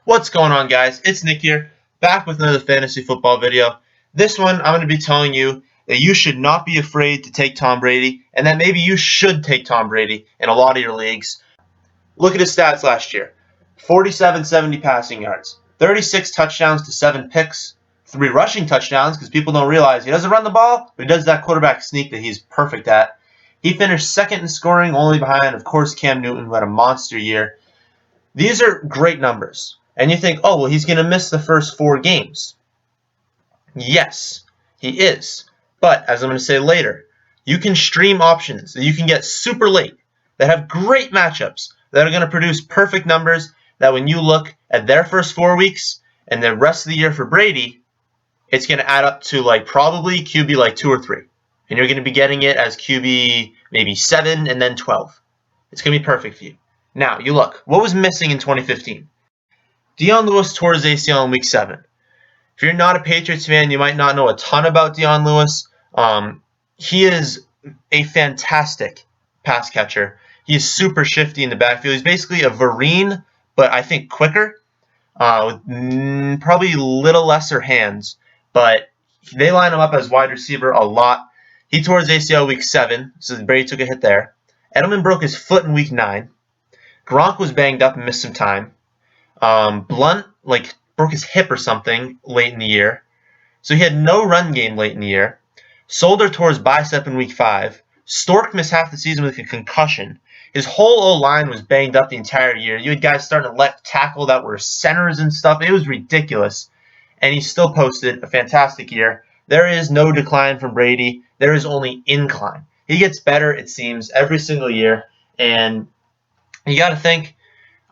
What's going on, guys? It's Nick here, back with another fantasy football video. This one, I'm going to be telling you that you should not be afraid to take Tom Brady, and that maybe you should take Tom Brady in a lot of your leagues. Look at his stats last year. 4770 passing yards, 36 touchdowns to 7 picks, 3 rushing touchdowns, because people don't realize he doesn't run the ball, but he does that quarterback sneak that he's perfect at. He finished second in scoring, only behind, of course, Cam Newton, who had a monster year. These are great numbers. And you think, oh, well, he's going to miss the first 4 games. Yes, he is. But, as I'm going to say later, you can stream options that you can get super late that have great matchups that are going to produce perfect numbers that when you look at their first 4 weeks and the rest of the year for Brady, it's going to add up to probably QB 2 or 3. And you're going to be getting it as QB maybe 7 and then 12. It's going to be perfect for you. Now, you look. What was missing in 2015? Dion Lewis tore his ACL in Week 7. If you're not a Patriots fan, you might not know a ton about Dion Lewis. He is a fantastic pass catcher. He is super shifty in the backfield. He's basically a Vereen, but I think quicker, with probably little lesser hands. But they line him up as wide receiver a lot. He tore his ACL Week 7, so Brady took a hit there. Edelman broke his foot in Week 9. Gronk was banged up and missed some time. Blunt broke his hip or something late in the year, so he had no run game late in the year. Solder tore his bicep in Week 5. Stork missed half the season with a concussion. His whole O-line was banged up the entire year. You had guys starting to left tackle that were centers and stuff. It was ridiculous, and he still posted a fantastic year. There is no decline from Brady. There is only incline. He gets better, it seems, every single year, and you got to think.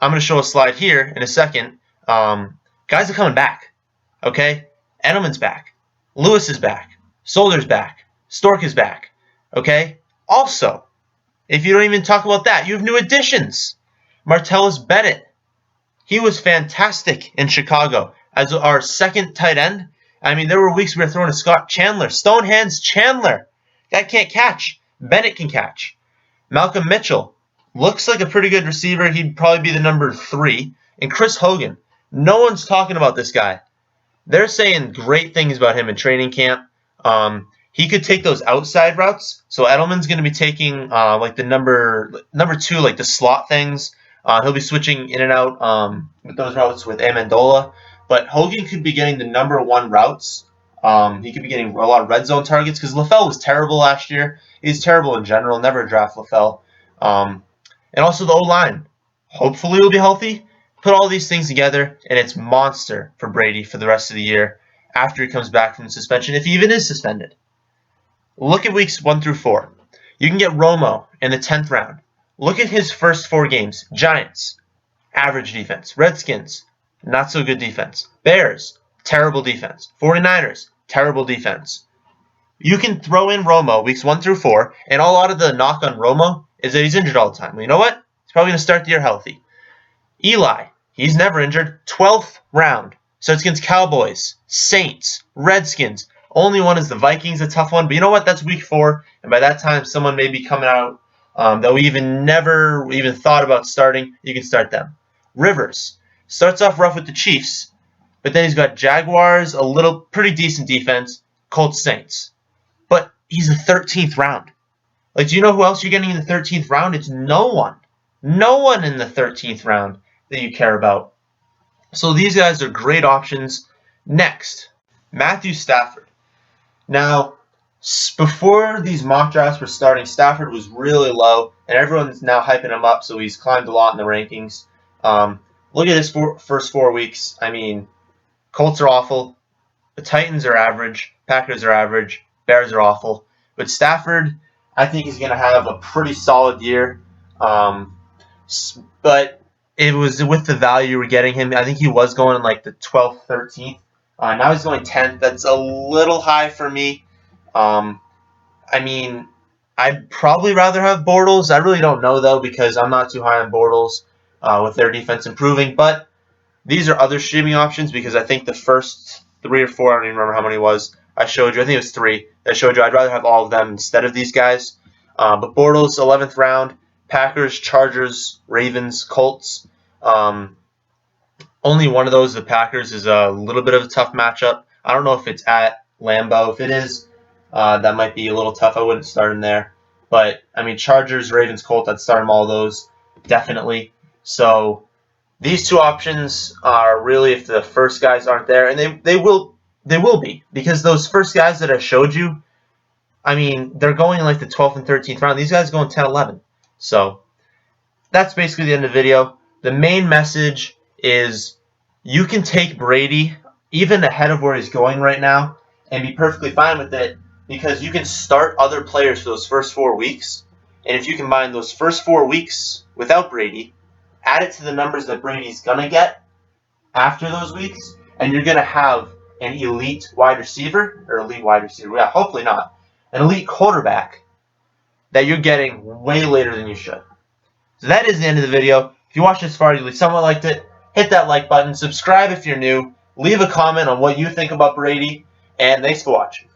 I'm going to show a slide here in a second. Guys are coming back. Okay? Edelman's back. Lewis is back. Solder's back. Stork is back. Okay? Also, if you don't even talk about that, you have new additions. Martellus Bennett. He was fantastic in Chicago as our second tight end. I mean, there were weeks we were throwing to Scott Chandler. Stonehands Chandler. Guy can't catch. Bennett can catch. Malcolm Mitchell. Looks like a pretty good receiver. He'd probably be the number 3. And Chris Hogan. No one's talking about this guy. They're saying great things about him in training camp. He could take those outside routes. So Edelman's going to be taking the number 2, like the slot things. He'll be switching in and out with those routes with Amendola. But Hogan could be getting the number 1 routes. He could be getting a lot of red zone targets because LaFell was terrible last year. He's terrible in general. Never draft LaFell. And also the O-line. Hopefully he'll be healthy. Put all these things together, and it's monster for Brady for the rest of the year after he comes back from suspension, if he even is suspended. Look at weeks 1 through 4. You can get Romo in the 10th round. Look at his first 4 games. Giants, average defense. Redskins, not so good defense. Bears, terrible defense. 49ers, terrible defense. You can throw in Romo weeks 1 through 4, and a lot of the knock on Romo is that he's injured all the time. Well, you know what? He's probably going to start the year healthy. Eli, he's never injured. 12th round. Starts against Cowboys, Saints, Redskins. Only one is the Vikings, a tough one. But you know what? That's week 4, and by that time, someone may be coming out that we never even thought about starting. You can start them. Rivers starts off rough with the Chiefs, but then he's got Jaguars, a pretty decent defense, Colts, Saints. But he's the 13th round. Do you know who else you're getting in the 13th round? It's no one. No one in the 13th round that you care about. So these guys are great options. Next, Matthew Stafford. Now, before these mock drafts were starting, Stafford was really low, and everyone's now hyping him up, so he's climbed a lot in the rankings. Look at his first 4 weeks. I mean, Colts are awful. The Titans are average. Packers are average. Bears are awful. But Stafford, I think he's going to have a pretty solid year. But it was with the value we're getting him. I think he was going in the 12th, 13th. Now he's going 10th. That's a little high for me. I mean, I'd probably rather have Bortles. I really don't know, though, because I'm not too high on Bortles with their defense improving. But these are other streaming options because I think the first 3 or 4, I don't even remember how many it was, I showed you. I think it was 3. I showed you I'd rather have all of them instead of these guys. But Bortles, 11th round. Packers, Chargers, Ravens, Colts. Only one of those, the Packers, is a little bit of a tough matchup. I don't know if it's at Lambeau. If it is, that might be a little tough. I wouldn't start him there. But, I mean, Chargers, Ravens, Colts, I'd start him all those, definitely. So these two options are really if the first guys aren't there, and they will be, because those first guys that I showed you, I mean, they're going in like the 12th and 13th round. These guys are going 10, 11. So that's basically the end of the video. The main message is you can take Brady even ahead of where he's going right now and be perfectly fine with it, because you can start other players for those first 4 weeks. And if you combine those first 4 weeks without Brady, add it to the numbers that Brady's going to get after those weeks, and you're going to have an elite wide receiver, or elite wide receiver, yeah, hopefully not, an elite quarterback that you're getting way later than you should. So that is the end of the video. If you watched this far, you somewhat liked it, hit that like button, subscribe if you're new, leave a comment on what you think about Brady, and thanks for watching.